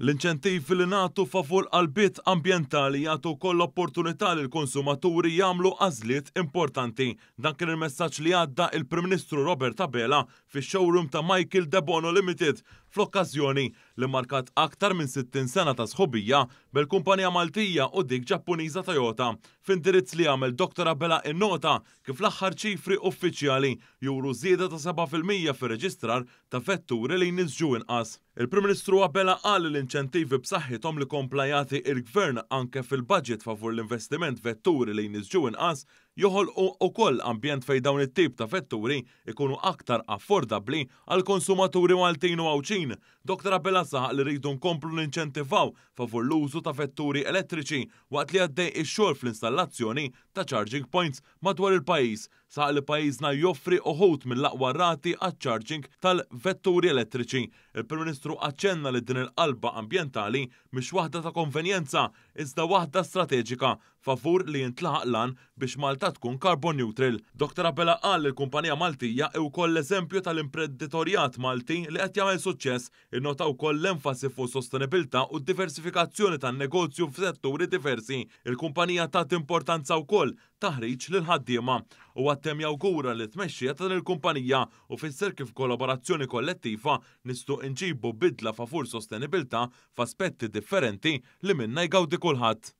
L-inċentivi li nagħtu favur qalbiet ambjentali jagħtu wkoll opportunità lil konsumaturi jagħmlu għażliet importanti. Dan kien il-messaġġ li għadda il-Prim Ministru Robert Abela fix-showroom ta' Michael De Bono Limited fl-okkażjoni li markat aktar minn 60 sena ta' sħobija bil-kumpanija Maltija u dik Ġappuniża Toyota. F'indirizz li għamel Dr. Abela innota kif l-aħħar ċifri uffiċjali juru żieda ta' 7% fir-reġistrar ta' vetturi li jniżġu inqas. Il-Prim Ministru Abela qal li l-inċentivi b'saħħithom li komplajati il-Gvern anke fil-budget favur l-investiment vetturi li jniżġu inqas joħolqu wkoll ambjent fejn dawn it-tip ta' vetturi ikunu aktar affordabbli għal konsumaturi Maltin u Għawċin. Dr. Abela saħaq li rridu nkomplu ninċentivaw favur l-użu ta' vetturi elettriċi waqt li għaddej ix-xogħol fl-installazzjoni ta' charging points madwar il-pajjiż. Saħaq li pajjiżna joffri uħud mill-aqwa rati għaċ-charging tal-vetturi elettriċi. Il-Prim Ministru aċċenna li din il-qalba ambjentali mhix waħda ta' konvenjenza iżda waħda strateġika favur li jintlaħaq lan biex Malta tkun carbon neutral. Dr. Abela qal li l-kumpanija Maltija wkoll l-eżempju tal-imprenditorjat Malti li qed jagħmel suċċess innota wkoll l-enfasi fuq sostenibilità u d-diversifikazzjoni tan-negozju f'setturi diversi. Il-kumpanija tat importanza wkoll taħriġ lil ħaddiema u għattem jawgura li tmexxija ta' il-kumpanija u fisser kif kollaborazzjoni kollettiva nistgħu nġibu bidla favur sostenibilità f'aspetti differenti li minna jgawdi kulħadd.